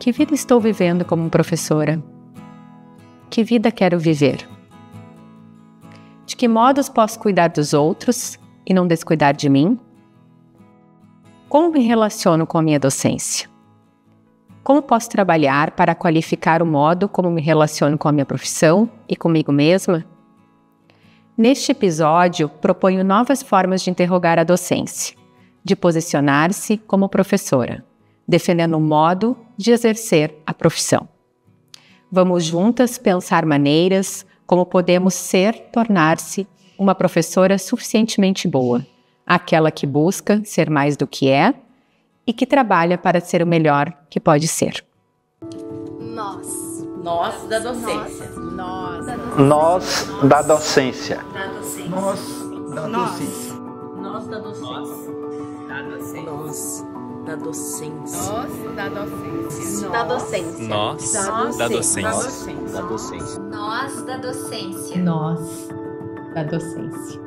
Que vida estou vivendo como professora? Que vida quero viver? De que modos posso cuidar dos outros e não descuidar de mim? Como me relaciono com a minha docência? Como posso trabalhar para qualificar o modo como me relaciono com a minha profissão e comigo mesma? Neste episódio, proponho novas formas de interrogar a docência, de posicionar-se como professora, defendendo um modo de exercer a profissão. Vamos juntas pensar maneiras como podemos tornar-se uma professora suficientemente boa, aquela que busca ser mais do que é e que trabalha para ser o melhor que pode ser. Nós da docência. Nós da docência. Nós da docência. Nós da docência. Nós da docência. Nós da docência. Da docência. Nós da docência. Da docência. Nós da docência. Nós da docência.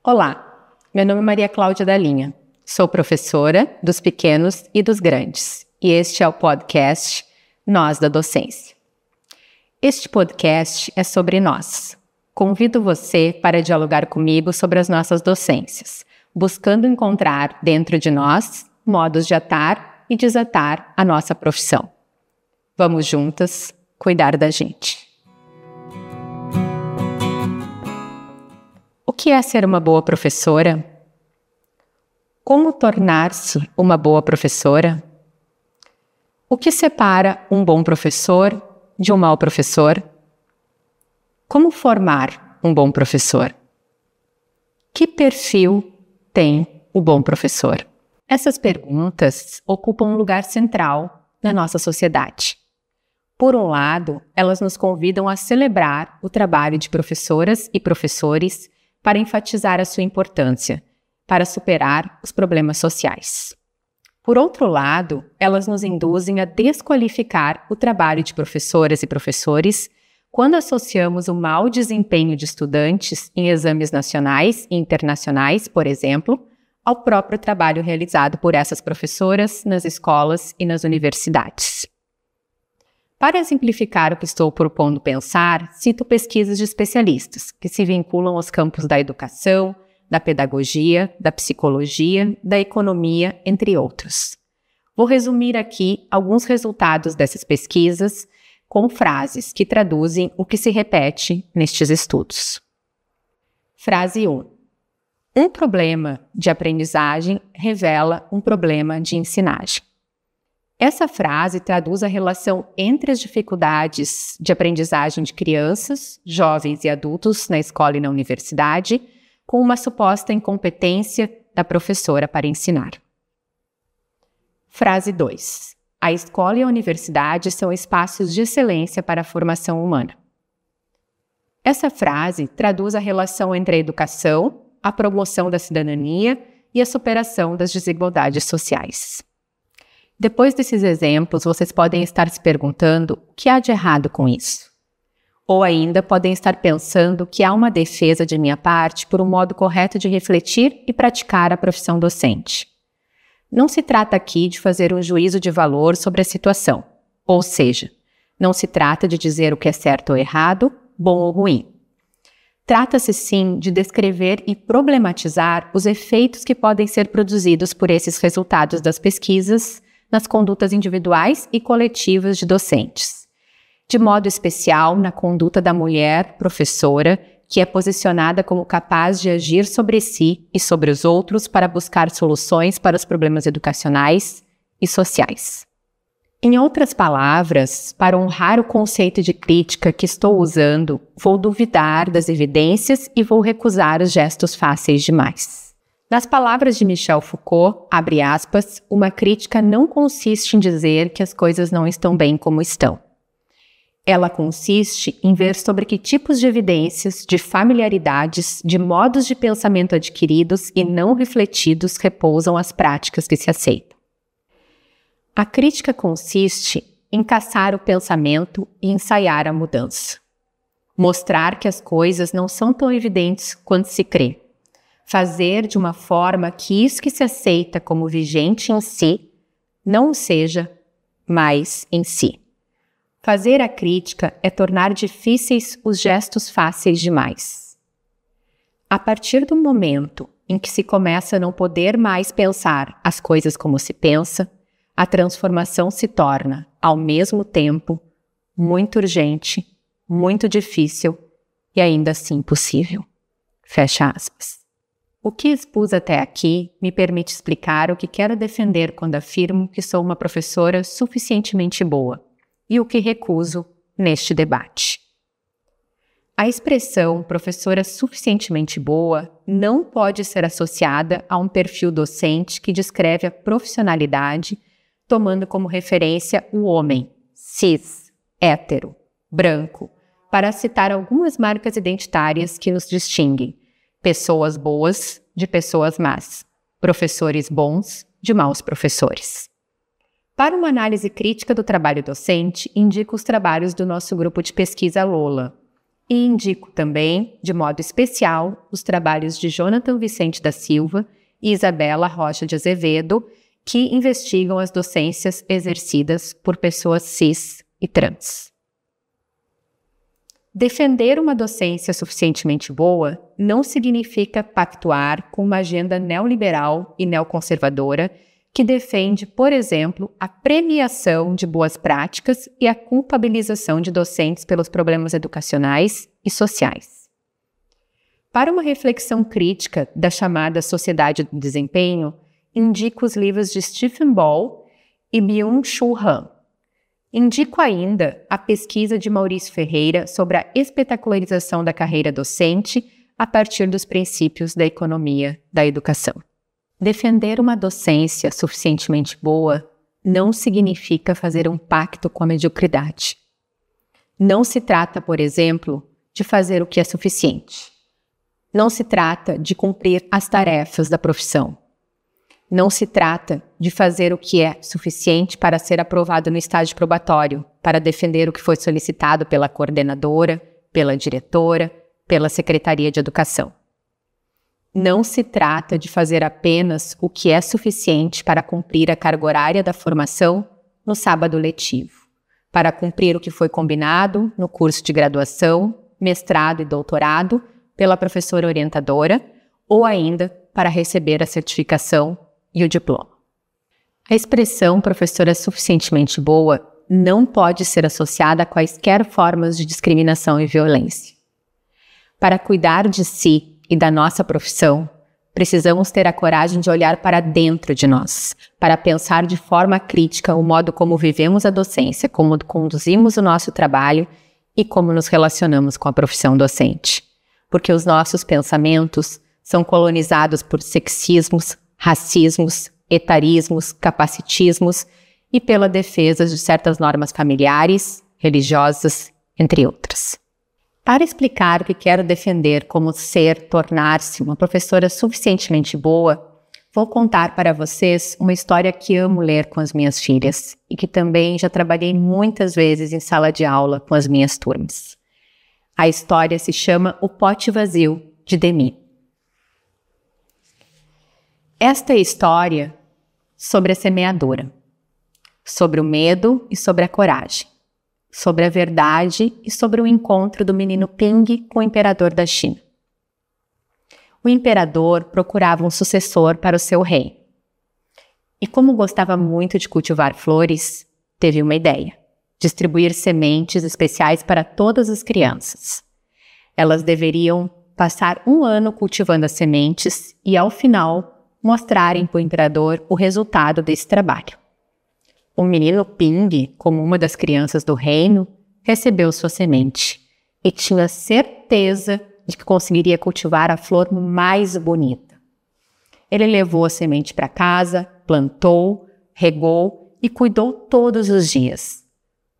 Olá, meu nome é Maria Cláudia Dalinha. Sou professora dos pequenos e dos grandes, e este é o podcast Nós da Docência. Este podcast é sobre nós. Convido você para dialogar comigo sobre as nossas docências, buscando encontrar dentro de nós modos de atar e desatar a nossa profissão. Vamos juntas cuidar da gente. O que é ser uma boa professora? Como tornar-se uma boa professora? O que separa um bom professor de um mau professor? Como formar um bom professor? Que perfil tem o bom professor? Essas perguntas ocupam um lugar central na nossa sociedade. Por um lado, elas nos convidam a celebrar o trabalho de professoras e professores para enfatizar a sua importância, para superar os problemas sociais. Por outro lado, elas nos induzem a desqualificar o trabalho de professoras e professores quando associamos o mau desempenho de estudantes em exames nacionais e internacionais, por exemplo, ao próprio trabalho realizado por essas professoras nas escolas e nas universidades. Para exemplificar o que estou propondo pensar, cito pesquisas de especialistas que se vinculam aos campos da educação, da pedagogia, da psicologia, da economia, entre outros. Vou resumir aqui alguns resultados dessas pesquisas com frases que traduzem o que se repete nestes estudos. Frase 1. Um problema de aprendizagem revela um problema de ensinagem. Essa frase traduz a relação entre as dificuldades de aprendizagem de crianças, jovens e adultos na escola e na universidade, com uma suposta incompetência da professora para ensinar. Frase 2. A escola e a universidade são espaços de excelência para a formação humana. Essa frase traduz a relação entre a educação, a promoção da cidadania e a superação das desigualdades sociais. Depois desses exemplos, vocês podem estar se perguntando o que há de errado com isso. Ou ainda podem estar pensando que há uma defesa de minha parte por um modo correto de refletir e praticar a profissão docente. Não se trata aqui de fazer um juízo de valor sobre a situação, ou seja, não se trata de dizer o que é certo ou errado, bom ou ruim. Trata-se sim de descrever e problematizar os efeitos que podem ser produzidos por esses resultados das pesquisas nas condutas individuais e coletivas de docentes. De modo especial na conduta da mulher professora, que é posicionada como capaz de agir sobre si e sobre os outros para buscar soluções para os problemas educacionais e sociais. Em outras palavras, para honrar o conceito de crítica que estou usando, vou duvidar das evidências e vou recusar os gestos fáceis demais. Nas palavras de Michel Foucault, abre aspas, uma crítica não consiste em dizer que as coisas não estão bem como estão. Ela consiste em ver sobre que tipos de evidências, de familiaridades, de modos de pensamento adquiridos e não refletidos repousam as práticas que se aceitam. A crítica consiste em caçar o pensamento e ensaiar a mudança. Mostrar que as coisas não são tão evidentes quanto se crê. fazer de uma forma que isso que se aceita como vigente em si não seja mais em si. Fazer a crítica é tornar difíceis os gestos fáceis demais. A partir do momento em que se começa a não poder mais pensar as coisas como se pensa, a transformação se torna, ao mesmo tempo, muito urgente, muito difícil e ainda assim possível. Fecha aspas. O que expus até aqui me permite explicar o que quero defender quando afirmo que sou uma professora suficientemente boa e o que recuso neste debate. A expressão professora suficientemente boa não pode ser associada a um perfil docente que descreve a profissionalidade, tomando como referência o homem, cis, hétero, branco, para citar algumas marcas identitárias que nos distinguem: pessoas boas de pessoas más, professores bons de maus professores. Para uma análise crítica do trabalho docente, indico os trabalhos do nosso grupo de pesquisa Lola, e indico também, de modo especial, os trabalhos de Jonathan Vicente da Silva e Isabela Rocha de Azevedo, que investigam as docências exercidas por pessoas cis e trans. Defender uma docência suficientemente boa não significa pactuar com uma agenda neoliberal e neoconservadora que defende, por exemplo, a premiação de boas práticas e a culpabilização de docentes pelos problemas educacionais e sociais. Para uma reflexão crítica da chamada sociedade do desempenho, indico os livros de Stephen Ball e Byung-Chul Han. Indico ainda a pesquisa de Maurício Ferreira sobre a espetacularização da carreira docente a partir dos princípios da economia da educação. Defender uma docência suficientemente boa não significa fazer um pacto com a mediocridade. Não se trata, por exemplo, de fazer o que é suficiente. Não se trata de cumprir as tarefas da profissão. Não se trata de fazer o que é suficiente para ser aprovado no estágio probatório, para defender o que foi solicitado pela coordenadora, pela diretora, pela Secretaria de Educação. Não se trata de fazer apenas o que é suficiente para cumprir a carga horária da formação no sábado letivo, para cumprir o que foi combinado no curso de graduação, mestrado e doutorado pela professora orientadora, ou ainda para receber a certificação e o diploma. A expressão professora suficientemente boa não pode ser associada a quaisquer formas de discriminação e violência. Para cuidar de si e da nossa profissão, precisamos ter a coragem de olhar para dentro de nós, para pensar de forma crítica o modo como vivemos a docência, como conduzimos o nosso trabalho e como nos relacionamos com a profissão docente. Porque os nossos pensamentos são colonizados por sexismos, racismos, etarismos, capacitismos e pela defesa de certas normas familiares, religiosas, entre outras. Para explicar o que quero defender como tornar-se uma professora suficientemente boa, vou contar para vocês uma história que amo ler com as minhas filhas e que também já trabalhei muitas vezes em sala de aula com as minhas turmas. A história se chama O Pote Vazio, de Demy. Esta é a história sobre a semeadora, sobre o medo e sobre a coragem, sobre a verdade e sobre o encontro do menino Ping com o imperador da China. O imperador procurava um sucessor para o seu reino. E como gostava muito de cultivar flores, teve uma ideia: distribuir sementes especiais para todas as crianças. Elas deveriam passar um ano cultivando as sementes e, ao final, mostrarem para o imperador o resultado desse trabalho. O menino Ping, como uma das crianças do reino, recebeu sua semente e tinha certeza de que conseguiria cultivar a flor mais bonita. Ele levou a semente para casa, plantou, regou e cuidou todos os dias,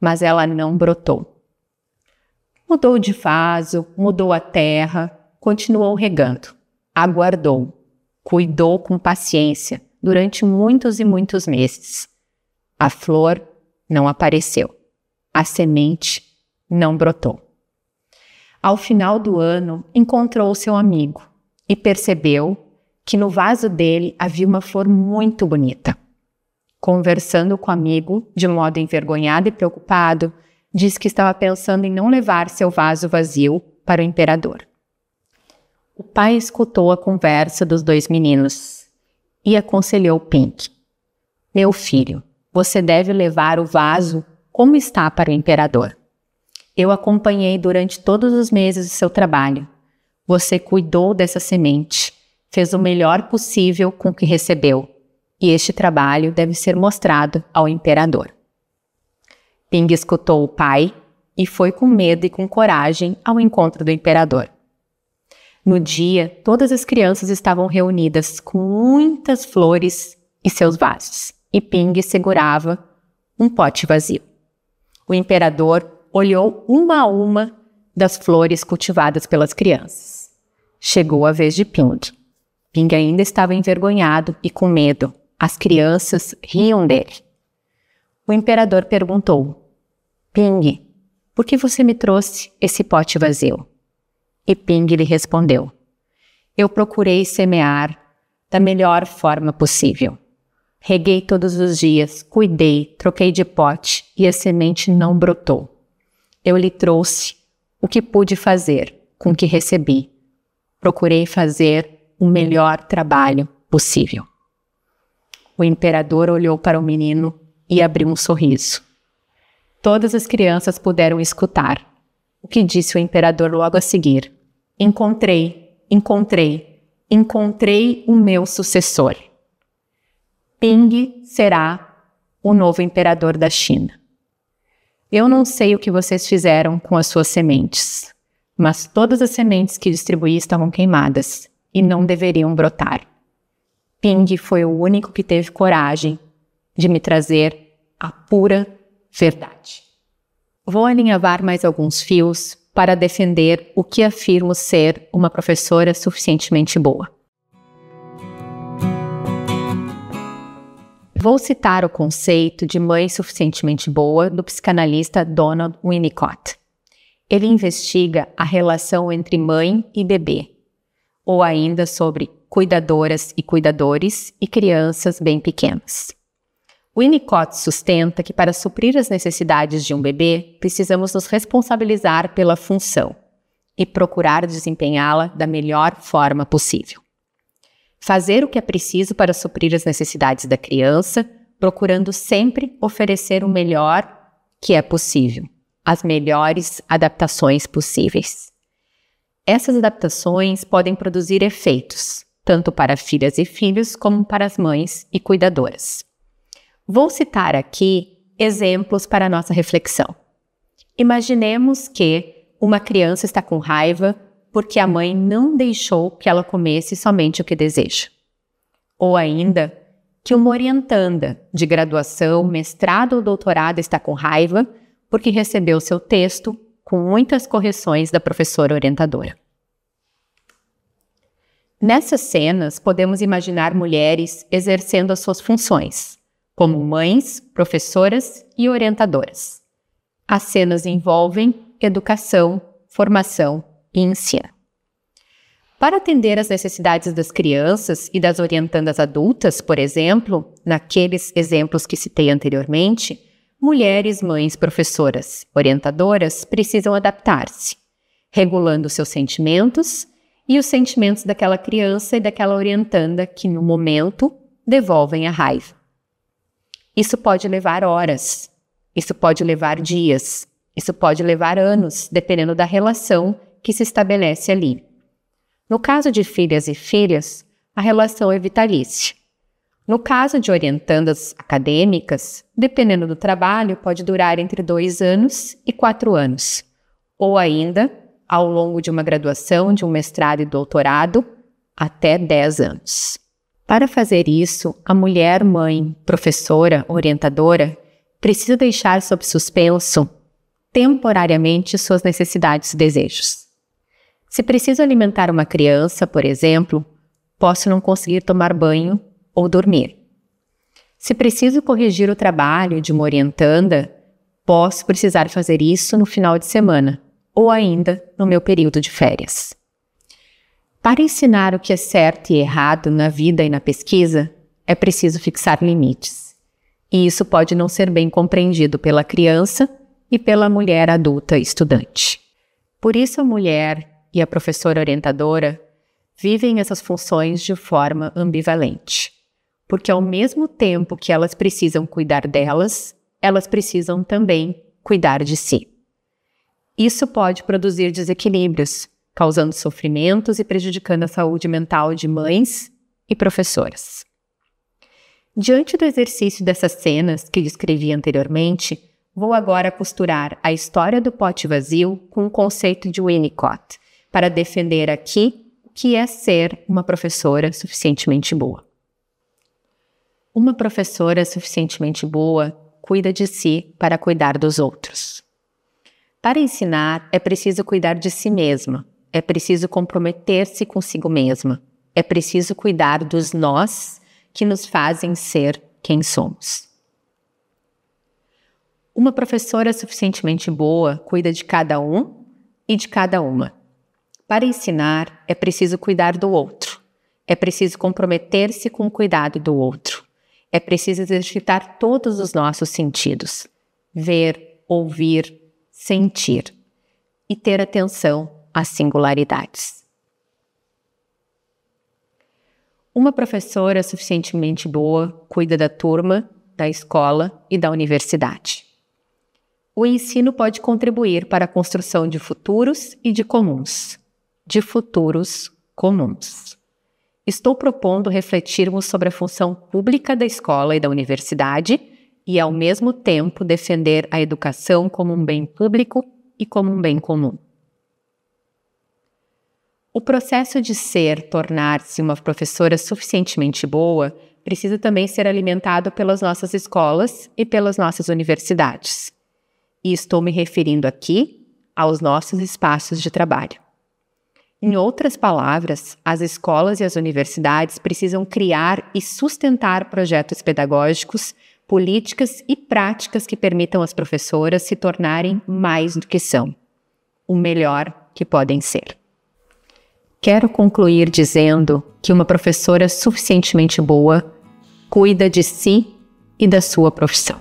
mas ela não brotou. Mudou de vaso, mudou a terra, continuou regando, aguardou, cuidou com paciência durante muitos e muitos meses. A flor não apareceu. A semente não brotou. Ao final do ano, encontrou seu amigo, e percebeu que no vaso dele havia uma flor muito bonita. Conversando com o amigo, de modo envergonhado e preocupado, disse que estava pensando em não levar seu vaso vazio para o imperador. O pai escutou a conversa dos dois meninos e aconselhou Pink: meu filho, você deve levar o vaso como está para o imperador. Eu acompanhei durante todos os meses do seu trabalho. Você cuidou dessa semente, fez o melhor possível com o que recebeu, e este trabalho deve ser mostrado ao imperador. Ping escutou o pai e foi com medo e com coragem ao encontro do imperador. No dia, todas as crianças estavam reunidas com muitas flores e seus vasos, e Ping segurava um pote vazio. O imperador olhou uma a uma das flores cultivadas pelas crianças. Chegou a vez de Ping. Ping ainda estava envergonhado e com medo. As crianças riam dele. O imperador perguntou: Ping, por que você me trouxe esse pote vazio? E Ping lhe respondeu: eu procurei semear da melhor forma possível. Reguei todos os dias, cuidei, troquei de pote e a semente não brotou. Eu lhe trouxe o que pude fazer com o que recebi. Procurei fazer o melhor trabalho possível. O imperador olhou para o menino e abriu um sorriso. Todas as crianças puderam escutar o que disse o imperador logo a seguir: encontrei o meu sucessor. Ping será o novo imperador da China. Eu não sei o que vocês fizeram com as suas sementes, mas todas as sementes que distribuí estavam queimadas e não deveriam brotar. Ping foi o único que teve coragem de me trazer a pura verdade. Vou alinhavar mais alguns fios para defender o que afirmo ser uma professora suficientemente boa. Vou citar o conceito de mãe suficientemente boa do psicanalista Donald Winnicott. Ele investiga a relação entre mãe e bebê, ou ainda sobre cuidadoras e cuidadores e crianças bem pequenas. Winnicott sustenta que para suprir as necessidades de um bebê, precisamos nos responsabilizar pela função e procurar desempenhá-la da melhor forma possível. Fazer o que é preciso para suprir as necessidades da criança, procurando sempre oferecer o melhor que é possível, as melhores adaptações possíveis. Essas adaptações podem produzir efeitos, tanto para filhas e filhos como para as mães e cuidadoras. Vou citar aqui exemplos para a nossa reflexão. Imaginemos que uma criança está com raiva porque a mãe não deixou que ela comesse somente o que deseja. Ou ainda, que uma orientanda de graduação, mestrado ou doutorado está com raiva porque recebeu seu texto com muitas correções da professora orientadora. Nessas cenas, podemos imaginar mulheres exercendo as suas funções, como mães, professoras e orientadoras. As cenas envolvem educação, formação e ensino. Para atender às necessidades das crianças e das orientandas adultas, por exemplo, naqueles exemplos que citei anteriormente, mulheres, mães, professoras, orientadoras precisam adaptar-se, regulando seus sentimentos e os sentimentos daquela criança e daquela orientanda que, no momento, devolvem a raiva. Isso pode levar horas, isso pode levar dias, isso pode levar anos, dependendo da relação que se estabelece ali. No caso de filhas e filhos, a relação é vitalícia. No caso de orientandas acadêmicas, dependendo do trabalho, pode durar entre 2 anos e 4 anos, ou ainda, ao longo de uma graduação, de um mestrado e doutorado, até 10 anos. Para fazer isso, a mulher, mãe, professora, orientadora, precisa deixar sob suspenso, temporariamente, suas necessidades e desejos. Se preciso alimentar uma criança, por exemplo, posso não conseguir tomar banho ou dormir. Se preciso corrigir o trabalho de uma orientanda, posso precisar fazer isso no final de semana, ou ainda no meu período de férias. Para ensinar o que é certo e errado na vida e na pesquisa, é preciso fixar limites. E isso pode não ser bem compreendido pela criança e pela mulher adulta estudante. Por isso a mulher e a professora orientadora vivem essas funções de forma ambivalente. Porque ao mesmo tempo que elas precisam cuidar delas, elas precisam também cuidar de si. Isso pode produzir desequilíbrios, causando sofrimentos e prejudicando a saúde mental de mães e professoras. Diante do exercício dessas cenas que descrevi anteriormente, vou agora costurar a história do pote vazio com o conceito de Winnicott, para defender aqui o que é ser uma professora suficientemente boa. Uma professora suficientemente boa cuida de si para cuidar dos outros. Para ensinar, é preciso cuidar de si mesma, é preciso comprometer-se consigo mesma, é preciso cuidar dos nós que nos fazem ser quem somos. Uma professora suficientemente boa cuida de cada um e de cada uma. Para ensinar, é preciso cuidar do outro, é preciso comprometer-se com o cuidado do outro. É preciso exercitar todos os nossos sentidos, ver, ouvir, sentir e ter atenção às singularidades. Uma professora suficientemente boa cuida da turma, da escola e da universidade. O ensino pode contribuir para a construção de futuros e de comuns. De futuros comuns. Estou propondo refletirmos sobre a função pública da escola e da universidade e, ao mesmo tempo, defender a educação como um bem público e como um bem comum. O processo de tornar-se uma professora suficientemente boa precisa também ser alimentado pelas nossas escolas e pelas nossas universidades. E estou me referindo aqui aos nossos espaços de trabalho. Em outras palavras, as escolas e as universidades precisam criar e sustentar projetos pedagógicos, políticas e práticas que permitam às professoras se tornarem mais do que são, o melhor que podem ser. Quero concluir dizendo que uma professora suficientemente boa cuida de si e da sua profissão.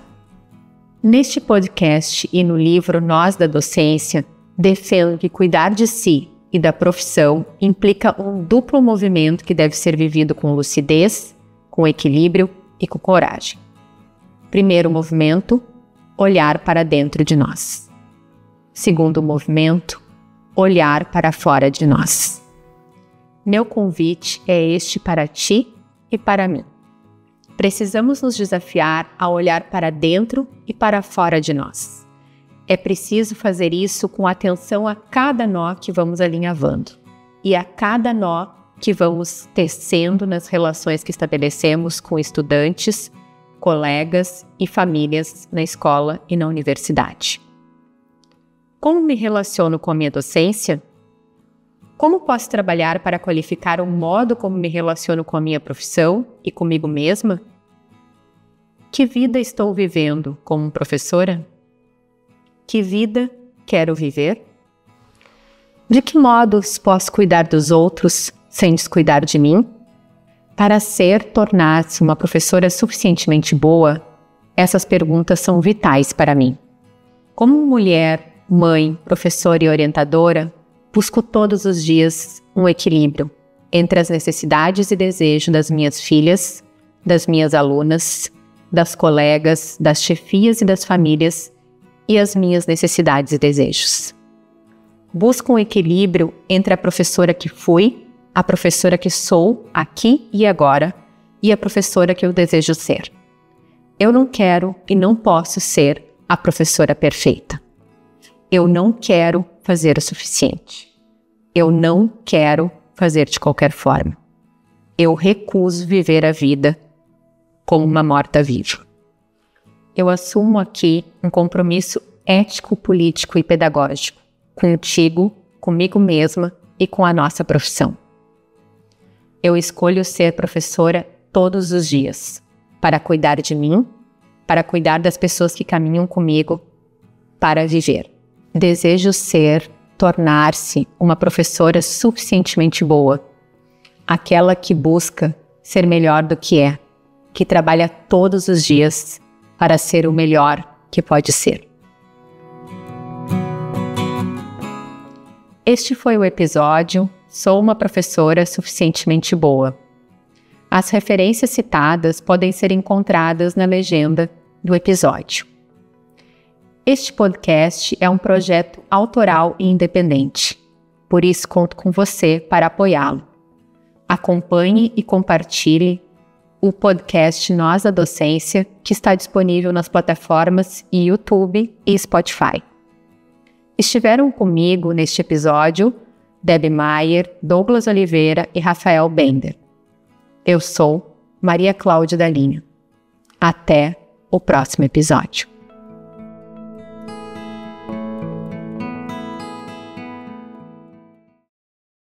Neste podcast e no livro Nós da Docência, defendo que cuidar de si e da profissão implica um duplo movimento que deve ser vivido com lucidez, com equilíbrio e com coragem. Primeiro movimento, olhar para dentro de nós. Segundo movimento, olhar para fora de nós. Meu convite é este para ti e para mim. Precisamos nos desafiar a olhar para dentro e para fora de nós. É preciso fazer isso com atenção a cada nó que vamos alinhavando e a cada nó que vamos tecendo nas relações que estabelecemos com estudantes, colegas e famílias na escola e na universidade. Como me relaciono com a minha docência? Como posso trabalhar para qualificar o modo como me relaciono com a minha profissão e comigo mesma? Que vida estou vivendo como professora? Que vida quero viver? De que modos posso cuidar dos outros sem descuidar de mim? Para tornar-se uma professora suficientemente boa, essas perguntas são vitais para mim. Como mulher, mãe, professora e orientadora, busco todos os dias um equilíbrio entre as necessidades e desejos das minhas filhas, das minhas alunas, das colegas, das chefias e das famílias e as minhas necessidades e desejos. Busco um equilíbrio entre a professora que fui, a professora que sou aqui e agora e a professora que eu desejo ser. Eu não quero e não posso ser a professora perfeita. Eu não quero fazer o suficiente. Eu não quero fazer de qualquer forma. Eu recuso viver a vida como uma morta-viva. Eu assumo aqui um compromisso ético, político e pedagógico contigo, comigo mesma e com a nossa profissão. Eu escolho ser professora todos os dias para cuidar de mim, para cuidar das pessoas que caminham comigo, para viver. Desejo tornar-se uma professora suficientemente boa aquela que busca ser melhor do que é, que trabalha todos os dias para ser o melhor que pode ser. Este foi o episódio Sou uma professora suficientemente boa. As referências citadas podem ser encontradas na legenda do episódio. Este podcast é um projeto autoral e independente, por isso conto com você para apoiá-lo. Acompanhe e compartilhe o podcast Nós da Docência, que está disponível nas plataformas YouTube e Spotify. Estiveram comigo neste episódio Debbie Maier, Douglas Oliveira e Rafael Bender. Eu sou Maria Cláudia Dalinha. Até o próximo episódio.